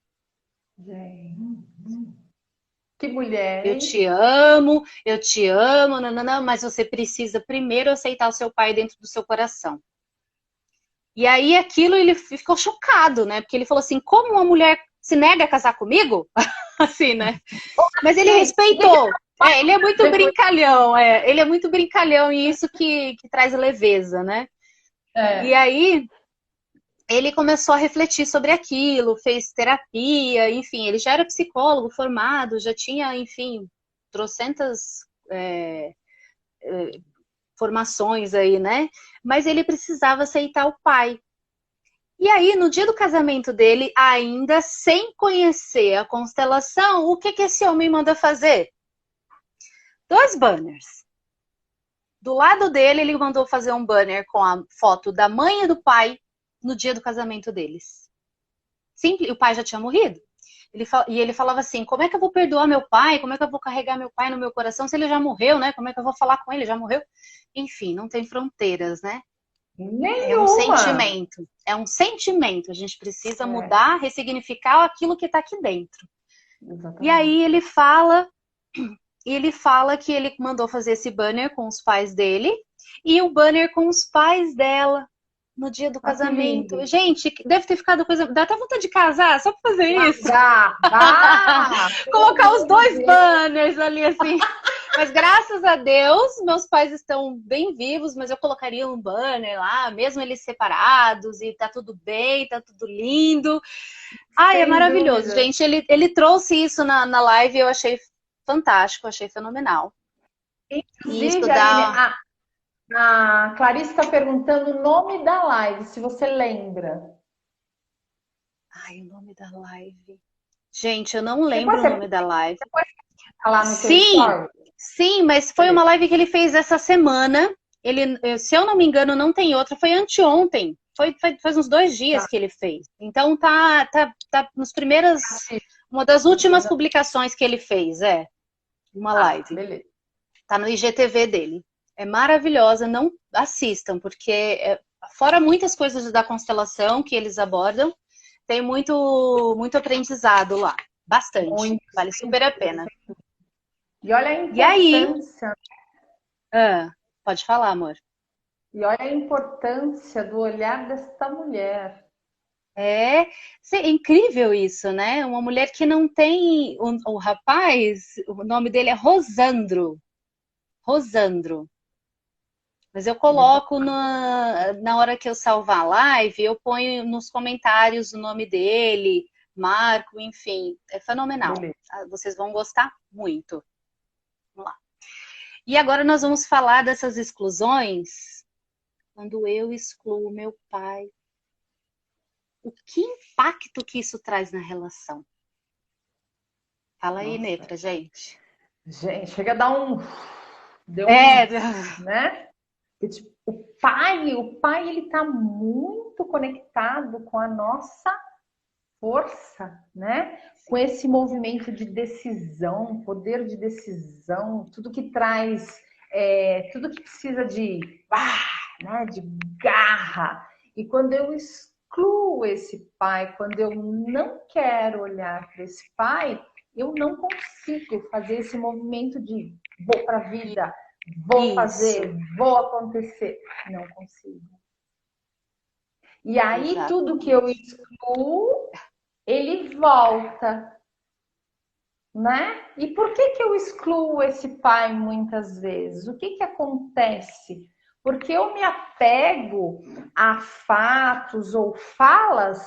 Que mulher, hein? Eu te amo, não, mas você precisa primeiro aceitar o seu pai dentro do seu coração. E aí aquilo ele ficou chocado, né? Porque ele falou assim, como uma mulher se nega a casar comigo? Assim, né? Mas ele respeitou. Ele é muito brincalhão. Ele é muito brincalhão e isso que traz leveza, né? E aí ele começou a refletir sobre aquilo, fez terapia, enfim, ele já era psicólogo formado, já tinha, enfim, trocentas formações aí, né? Mas ele precisava aceitar o pai. E aí, no dia do casamento dele, ainda sem conhecer a constelação, o que esse homem manda fazer? 2 banners. Do lado dele, ele mandou fazer um banner com a foto da mãe e do pai no dia do casamento deles. Simples, o pai já tinha morrido. E ele falava assim, como é que eu vou perdoar meu pai? Como é que eu vou carregar meu pai no meu coração se ele já morreu, né? Como é que eu vou falar com ele? Já morreu? Enfim, não tem fronteiras, né? É um Nenhuma. sentimento. É um sentimento. A gente precisa É, mudar, ressignificar aquilo que está aqui dentro. E aí exatamente. ele fala que ele mandou fazer esse banner com os pais dele e o banner com os pais dela no dia do Ah, que casamento. lindo. Gente, deve ter ficado coisa. Dá até vontade de casar só pra fazer isso. Dá, pelo Colocar os amor de dois Deus. banners ali assim. Mas graças a Deus, meus pais estão bem vivos, mas eu colocaria um banner lá, mesmo eles separados, e tá tudo bem, tá tudo lindo. Ai, é Sem maravilhoso, dúvida. gente. Ele trouxe isso na live e eu achei fantástico, achei fenomenal. E isso Inclusive, Aline, dá. a Clarice está perguntando o nome da live, se você lembra. Ai, o nome da live. Gente, eu não Depois lembro o você nome da live. coloca lá no teu Sim, story. sim, mas foi uma Beleza. live que ele fez essa semana. Se eu não me engano, não tem outra. Foi anteontem. Faz uns 2 dias Tá, que ele fez. Então tá nos primeiras. assiste. Uma das últimas publicações que ele fez, uma Tá, live. beleza. Tá no IGTV dele. É maravilhosa, não assistam, porque fora muitas coisas da constelação que eles abordam, tem muito aprendizado lá. Bastante. Muito, Vale sem super a dúvida. pena. E olha a E aí, importância, pode falar, amor. e olha a importância do olhar desta mulher. É incrível isso, né? Uma mulher que não tem. O rapaz, o nome dele é Rosandro. Rosandro. Mas eu coloco na hora que eu salvar a live, eu ponho nos comentários o nome dele, marco, enfim. É fenomenal. Beleza. Vocês vão gostar muito. Vamos lá. E agora nós vamos falar dessas exclusões. Quando eu excluo meu pai, o que impacto que isso traz na relação? Fala aí, Nossa, Nê, gente. gente, chega a dar um. Deu É, um. Né? E, tipo, o pai, ele tá muito conectado com a nossa força, né? Com esse movimento de decisão, poder de decisão, tudo que traz, tudo que precisa né, de garra. E quando eu excluo esse pai, quando eu não quero olhar para esse pai, eu não consigo fazer esse movimento de vou para a vida, vou fazer, isso, vou acontecer. Não consigo. E aí tudo que eu exatamente. excluo, ele volta, né? E por que que eu excluo esse pai muitas vezes? O que que acontece? Porque eu me apego a fatos ou falas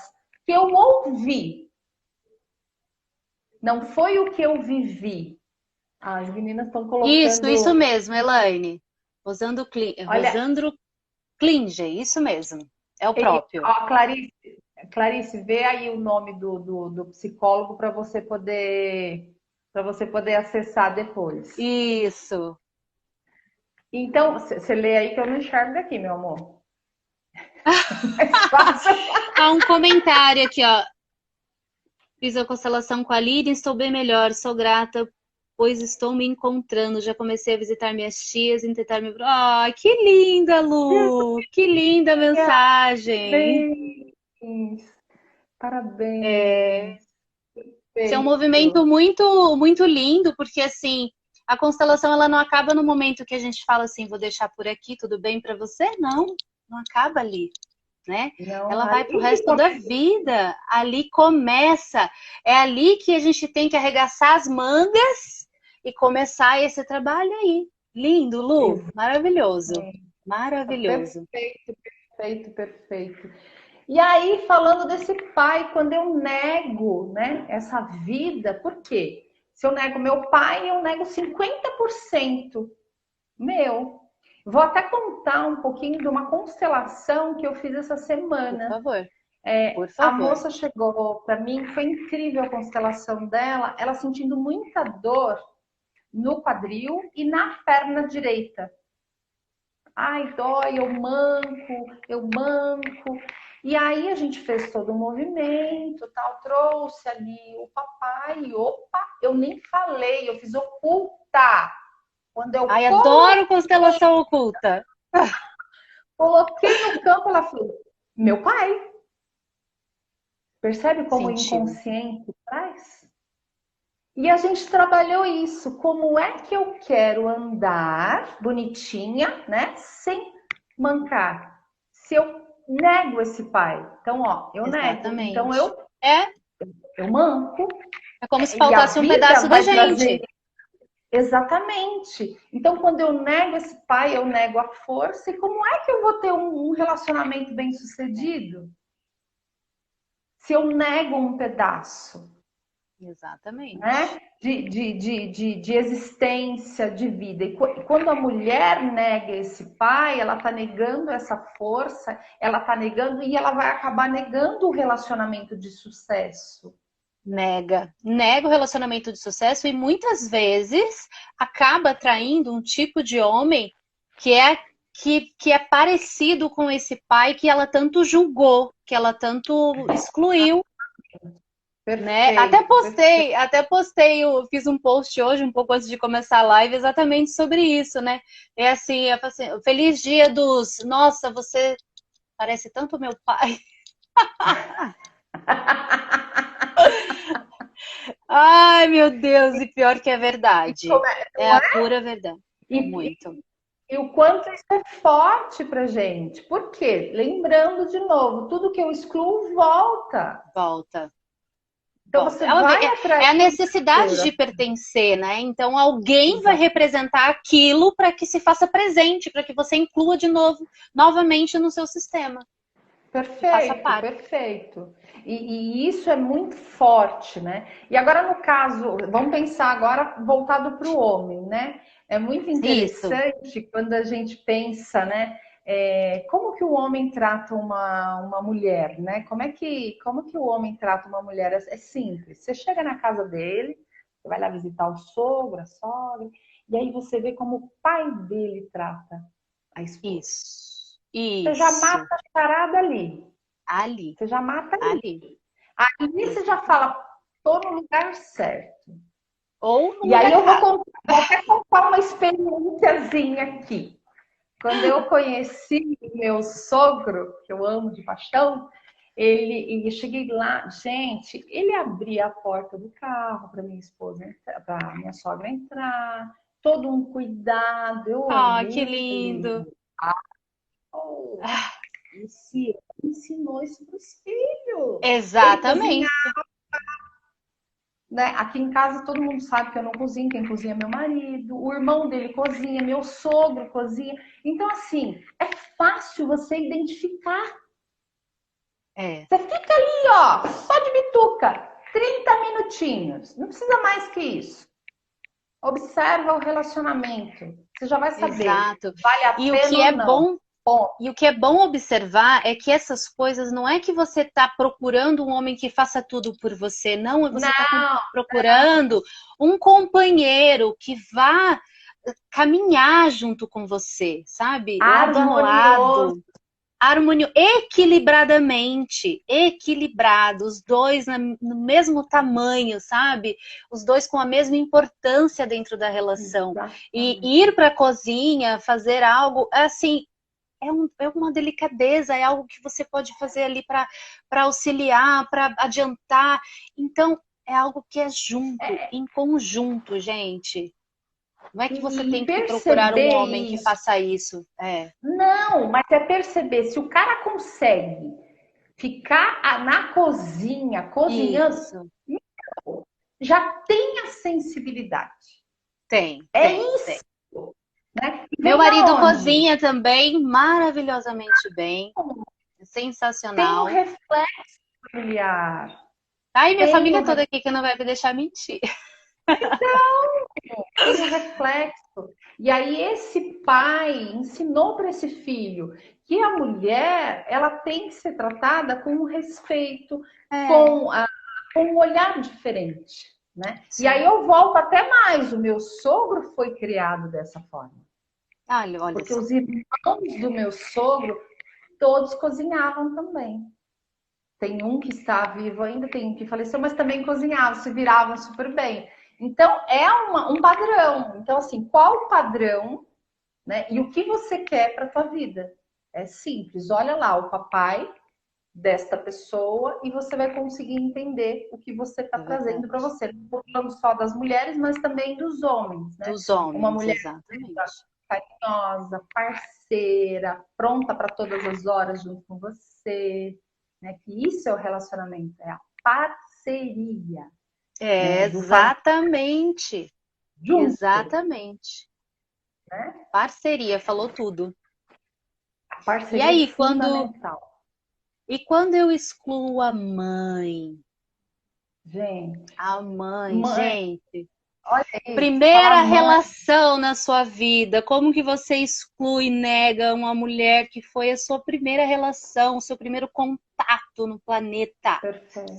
que eu ouvi. Não foi o que eu vivi. As meninas estão Isso colocando. mesmo, Elaine. Olha, Rosandro Klinge, isso mesmo. É o próprio. ó, Clarice, vê aí o nome do psicólogo para você poder acessar depois. Isso. Então, você lê aí que eu não enxergo daqui, meu amor. Mais fácil. Há um comentário aqui, ó. Fiz a constelação com a Lívia, estou bem melhor, sou grata, pois estou me encontrando. Já comecei a visitar minhas tias e tentar me. Ah, que linda, Lu! Que linda mensagem! Parabéns. É, Parabéns. esse é um movimento Perfeito. muito, muito lindo, porque assim, a constelação ela não acaba no momento que a gente fala assim, vou deixar por aqui, tudo bem para você? Não, não acaba ali. Né? Não, Ela vai para o ali que resto da começa. vida. Ali começa. É ali que a gente tem que arregaçar as mangas e começar esse trabalho aí. Lindo, Lu. Maravilhoso. Maravilhoso. Perfeito, perfeito, perfeito. E aí, falando desse pai, quando eu nego, né, essa vida, por quê? Se eu nego meu pai, eu nego 50% meu. Vou até contar um pouquinho de uma constelação que eu fiz essa Por semana. favor. Por A favor. moça chegou para mim, foi incrível a constelação dela, ela sentindo muita dor no quadril e na perna direita. Ai, dói, eu manco, eu manco. E aí a gente fez todo o movimento, tal, trouxe ali o papai, opa, eu nem falei, eu fiz oculta. Quando eu Ai, coloquei adoro constelação oculta. Coloquei no campo, ela falou, meu pai. Percebe como o Sentiu. inconsciente traz? E a gente trabalhou isso. Como é que eu quero andar bonitinha, né? Sem mancar. Se eu nego esse pai. Então, ó, eu nego. Então, Exatamente. É, eu manco. é como se E a faltasse um vida pedaço da vai trazer. gente. Exatamente. Então, quando eu nego esse pai, eu nego a força. E como é que eu vou ter um relacionamento bem sucedido? Se eu nego um pedaço, né? Exatamente. De existência, de vida. E quando a mulher nega esse pai, ela está negando essa força, ela está negando e ela vai acabar negando o relacionamento de sucesso. Nega o relacionamento de sucesso e muitas vezes acaba atraindo um tipo de homem que é parecido com esse pai que ela tanto julgou, que ela tanto excluiu, né? Perfeito, perfeito. Até postei, eu fiz um post hoje, um pouco antes de começar a live, exatamente sobre isso, né? É assim, eu falo assim, feliz dia dos, nossa, você parece tanto meu pai. Ai, meu Deus, e pior que é verdade. É Não a é? pura verdade. E, Muito. e o quanto isso é forte pra gente. Por quê? Lembrando de novo, tudo que eu excluo volta. Volta. Então Volta. você Ela vem, vai atrair é a necessidade de terceira. pertencer, né? Então alguém vai Exato. representar aquilo para que se faça presente, para que você inclua de novo, novamente no seu sistema e faça Perfeito, parte. perfeito. E isso é muito forte, né? E agora, no caso, vamos pensar agora voltado para o homem, né? É muito Isso. interessante quando a gente pensa, né? Como que o homem trata uma mulher, né? Como que o homem trata uma mulher? É simples. Você chega na casa dele, você vai lá visitar o sogro, a sogra, e aí você vê como o pai dele trata a esposa. Isso. Você já Isso. mata a charada ali. Ali. Você já mata ali. Ali. Aí você já fala, tô no lugar certo. Ou no E lugar aí eu errado. vou até contar uma experiênciazinha aqui. Quando eu conheci o meu sogro, que eu amo de paixão, eu cheguei lá, gente, ele abria a porta do carro para minha esposa, para minha sogra entrar, todo um cuidado. Eu Ah, que olhei e falei, lindo. oh, esse ensinou isso para os filhos. Ele cozinha, Exatamente. né? Aqui em casa todo mundo sabe que eu não cozinho, quem cozinha é meu marido, o irmão dele cozinha, meu sogro cozinha. Então, assim, é fácil você identificar. É. Você fica ali, ó, só de bituca, 30 minutinhos, não precisa mais que isso. Observa o relacionamento, você já vai saber, Exato. vale a E o que pena é ou não. bom Bom, E o que é bom observar é que essas coisas não é que você está procurando um homem que faça tudo por você, não, é você está não, procurando um companheiro que vá caminhar junto com você, sabe? Lado a harmonioso. lado, harmonio, equilibradamente, equilibrado, os dois no mesmo tamanho, sabe? Os dois com a mesma importância dentro da relação. E Exatamente. ir para a cozinha, fazer algo assim é uma delicadeza, é algo que você pode fazer ali para auxiliar, para adiantar. Então, é algo que é junto, em conjunto, gente. Não é que você E tem que procurar um perceber homem que isso. faça isso. É, Não, mas é perceber se o cara consegue ficar na cozinha, cozinhando, isso. já tem a sensibilidade. Tem, É tem, tem. isso, né? E Meu vem marido aonde? cozinha também maravilhosamente bem. Tem o Sensacional. reflexo familiar, Ai, minha tem o, família toda aqui que não vai me deixar mentir. tem o reflexo. E aí esse pai ensinou para esse filho que a mulher ela tem que ser tratada com respeito, É, com, com um olhar diferente, né? E aí sim. eu volto até mais. O meu sogro foi criado dessa forma, Olha porque só. os irmãos do meu sogro todos cozinhavam também. Tem um que está vivo ainda, tem um que faleceu, mas também cozinhavam, se viravam super bem. Então, é um padrão. Então, assim, qual o padrão, né? E o que você quer para a tua vida? É simples. Olha lá o papai desta pessoa e você vai conseguir entender o que você está É trazendo verdade. para você. Não estou falando só das mulheres, mas também dos homens, né? Dos Uma homens, mulher exatamente. carinhosa, parceira, pronta para todas as horas junto com você, né? Que isso é o relacionamento, é a parceria, É, né? Do fazer exatamente. junto, Exatamente. né? Parceria, falou tudo. A E parceria é aí, fundamental. quando eu excluo a mãe? Gente, A mãe, mãe, gente. olha isso, falar Primeira mãe, relação na sua vida. Como que você exclui e nega uma mulher que foi a sua primeira relação, o seu primeiro contato no planeta? perfeito,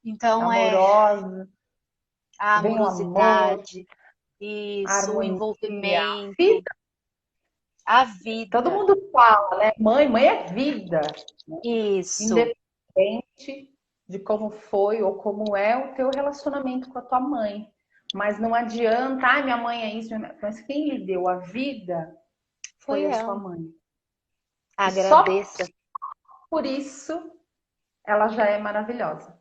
Então é amorosa, a vem o amor, amorosidade, a isso, o harmonia, a vida. envolvimento, a Todo vida. mundo fala, né? Mãe é vida, Isso. independente de como foi ou como é o teu relacionamento com a tua mãe. Mas não adianta, ah, minha mãe é isso, mas quem lhe deu a vida Foi foi a sua ela. mãe. E só Agradeça. por isso ela já é maravilhosa.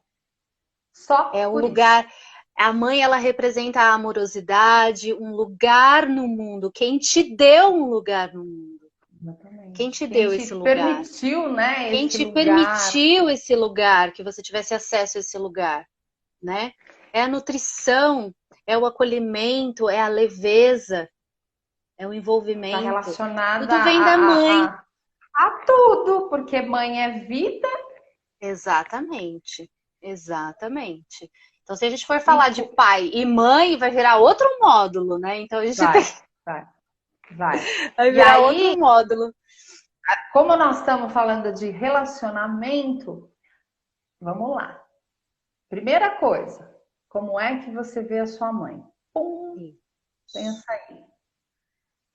Só É o por isso. lugar. A mãe, ela representa a amorosidade, um lugar no mundo. Quem te deu um lugar no mundo? Quem Exatamente. te Quem deu te esse lugar? permitiu, né, Quem esse te lugar. permitiu esse lugar, que você tivesse acesso a esse lugar, né? É a nutrição, é o acolhimento, é a leveza, é o Está envolvimento. relacionada Tudo vem da mãe. a tudo, porque mãe é vida Exatamente, exatamente. Então, se a gente for e falar de pai e mãe, vai virar outro módulo, né? Então, a gente tem vai, vai, vai. vai E virar outro aí, módulo. como nós estamos falando de relacionamento, vamos lá. Primeira coisa, como é que você vê a sua mãe? Pum, pensa aí.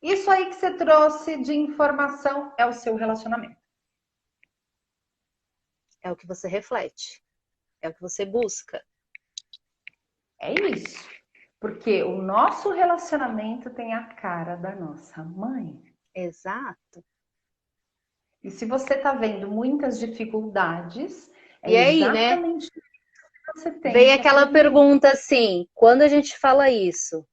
Isso aí que você trouxe de informação é o seu relacionamento. É o que você reflete, é o que você busca. É isso. Porque o nosso relacionamento tem a cara da nossa mãe. Exato. E se você está vendo muitas dificuldades, é E aí, né? exatamente isso que você tem Veio que aquela aprender. pergunta assim: quando a gente fala isso,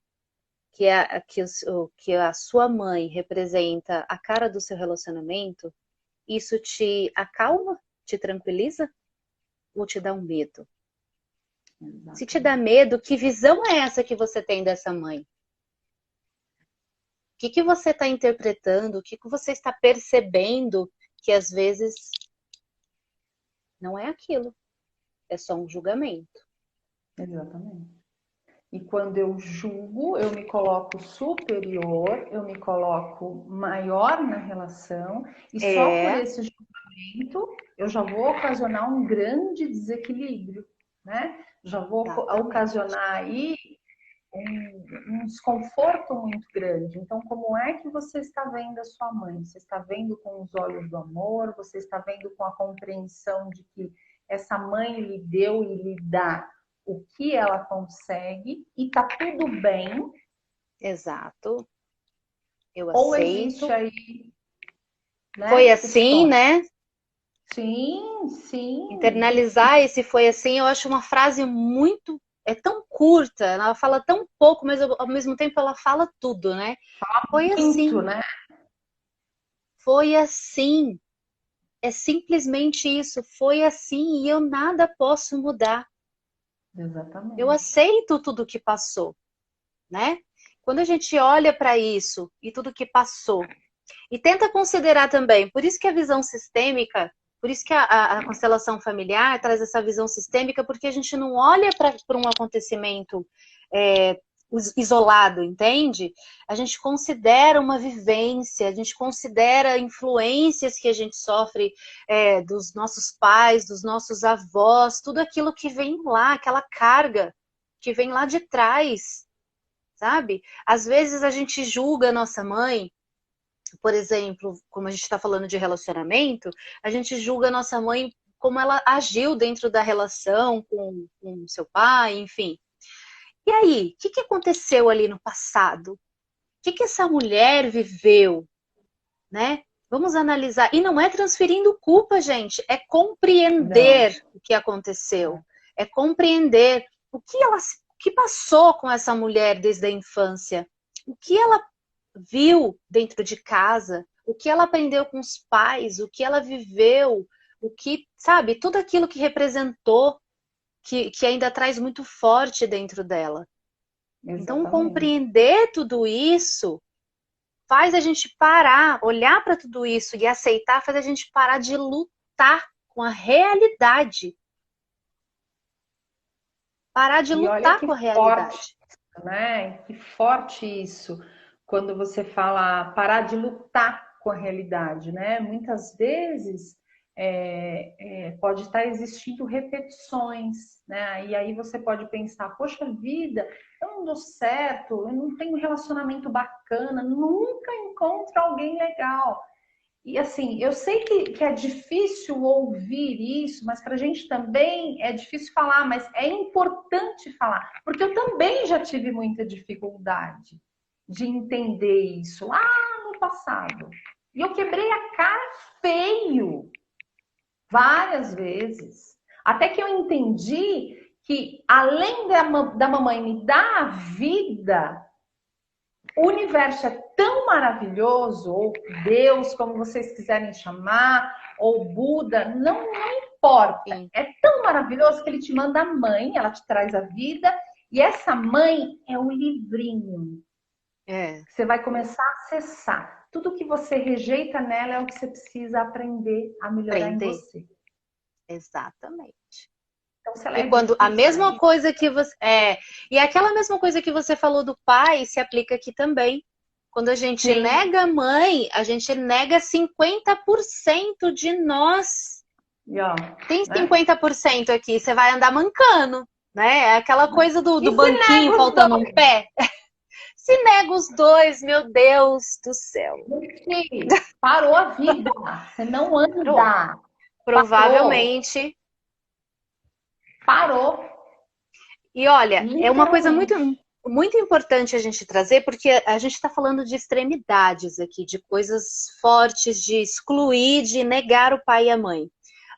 que a sua mãe representa a cara do seu relacionamento, isso te acalma, te tranquiliza ou te dá um medo? Se te dá Exatamente. medo, que visão é essa que você tem dessa mãe? O que você está interpretando? O que você está percebendo que às vezes não é aquilo? É só um julgamento. Exatamente. E quando eu julgo, eu me coloco superior, eu me coloco maior na relação, e só por É, esse julgamento eu já vou ocasionar um grande desequilíbrio, né? Já vou exatamente. ocasionar aí um desconforto muito grande. Então, como é que você está vendo a sua mãe? Você está vendo com os olhos do amor? Você está vendo com a compreensão de que essa mãe lhe deu e lhe dá o que ela consegue e tá tudo bem? Exato. Eu Ou existe aceito. aí, Foi né, assim, história? né? Sim, sim. Internalizar esse foi assim, eu acho uma frase muito. É tão curta, ela fala tão pouco, mas ao mesmo tempo ela fala tudo, né? Foi Muito, assim, né? foi assim. É simplesmente isso, foi assim e eu nada posso mudar. Eu Exatamente. aceito tudo que passou, né? Quando a gente olha para isso e tudo que passou, e tenta considerar também, por isso que a visão sistêmica, por isso que a constelação familiar traz essa visão sistêmica, porque a gente não olha para um acontecimento é, isolado, entende? A gente considera uma vivência, a gente considera influências que a gente sofre dos nossos pais, dos nossos avós, tudo aquilo que vem lá, aquela carga que vem lá de trás, sabe? Às vezes a gente julga a nossa mãe, por exemplo, como a gente está falando de relacionamento, a gente julga a nossa mãe como ela agiu dentro da relação com seu pai, enfim. E aí, o que aconteceu ali no passado? O que essa mulher viveu, né? Vamos analisar. E não é transferindo culpa, gente. É compreender o que aconteceu. É compreender o que passou com essa mulher desde a infância. O que ela viu dentro de casa. O que ela aprendeu com os pais. O que ela viveu. O que, sabe, tudo aquilo que representou, que ainda traz muito forte dentro dela. Exatamente. Então, compreender tudo isso faz a gente parar, olhar para tudo isso e aceitar, faz a gente parar de lutar com a realidade. Parar de lutar com a realidade. Forte, né? Que forte isso, quando você fala parar de lutar com a realidade, né? Muitas vezes pode estar existindo repetições, né? E aí você pode pensar, poxa vida, eu não dou certo, eu não tenho um relacionamento bacana, nunca encontro alguém legal. E assim, eu sei que é difícil ouvir isso, mas para a gente também é difícil falar, mas é importante falar, porque eu também já tive muita dificuldade de entender isso lá no passado. E eu quebrei a cara feio, várias vezes. Até que eu entendi que, além da mamãe me dar a vida, o universo é tão maravilhoso, ou Deus, como vocês quiserem chamar, ou Buda, não importa. Sim. É tão maravilhoso que ele te manda a mãe, ela te traz a vida, e essa mãe é um livrinho. Você vai começar a acessar. Tudo que você rejeita nela é o que você precisa aprender a melhorar em você. Exatamente. Então, se ela e quando a mesma coisa que você e aquela mesma coisa que você falou do pai se aplica aqui também. Quando a gente nega a mãe, a gente nega 50% de nós. Tem 50% aqui, você vai andar mancando, né? É aquela coisa do banquinho faltando um pé. Se nega os dois, meu Deus do céu. Parou a vida. Você não anda. Provavelmente. Parou. E olha, é uma coisa muito importante a gente trazer, porque a gente está falando de extremidades aqui, de coisas fortes, de excluir, de negar o pai e a mãe.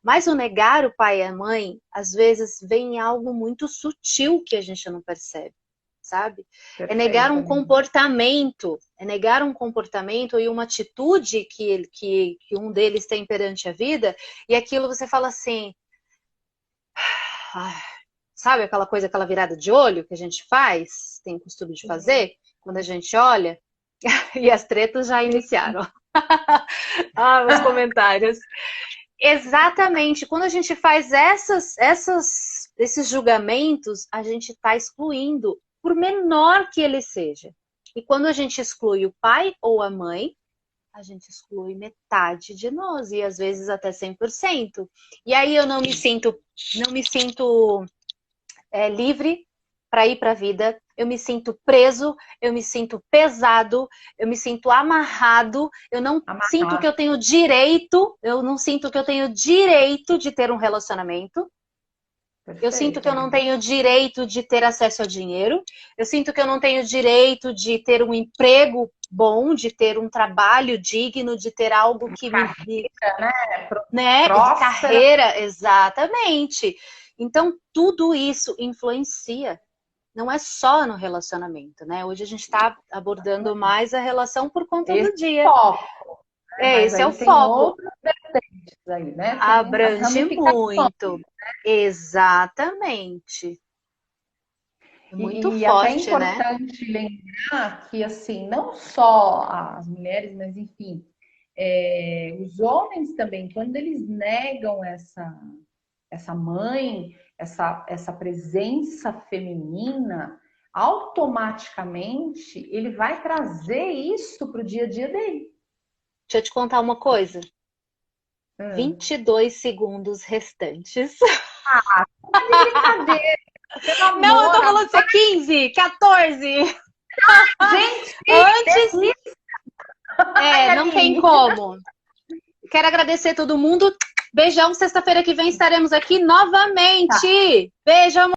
Mas o negar o pai e a mãe, às vezes, vem em algo muito sutil que a gente não percebe, sabe? Perfeito. É negar um comportamento, e uma atitude que um deles tem perante a vida, e aquilo você fala assim... Sabe aquela coisa, aquela virada de olho que a gente faz, tem o costume de fazer, quando a gente olha, e as tretas já iniciaram. Os comentários. Exatamente, quando a gente faz esses julgamentos, a gente está excluindo, por menor que ele seja. E quando a gente exclui o pai ou a mãe, a gente exclui metade de nós, e às vezes até 100%. E aí eu não me sinto livre para ir para a vida, eu me sinto preso, eu me sinto pesado, eu me sinto amarrado, eu não sinto que eu tenho direito, de ter um relacionamento. Perfeito. Eu sinto que eu não tenho direito de ter acesso a dinheiro, eu sinto que eu não tenho direito de ter um emprego bom, de ter um trabalho digno, de ter algo que de carreira, exatamente. Então, tudo isso influencia. Não é só no relacionamento, né? Hoje a gente está abordando mais a relação por conta do dia. Foco, né? Esse é o foco. Aí, né? Abrange muito. Né? Exatamente. Muito forte, até é importante lembrar que, assim, não só as mulheres, mas enfim, os homens também, quando eles negam essa mãe, essa presença feminina, automaticamente ele vai trazer isso para o dia a dia dele. Deixa eu te contar uma coisa. 22 segundos restantes. Brincadeira! Não, eu tô falando assim, 15, 14. Gente, antes... não tem como. Quero agradecer todo mundo. Beijão, sexta-feira que vem estaremos aqui novamente. Beijo, amor.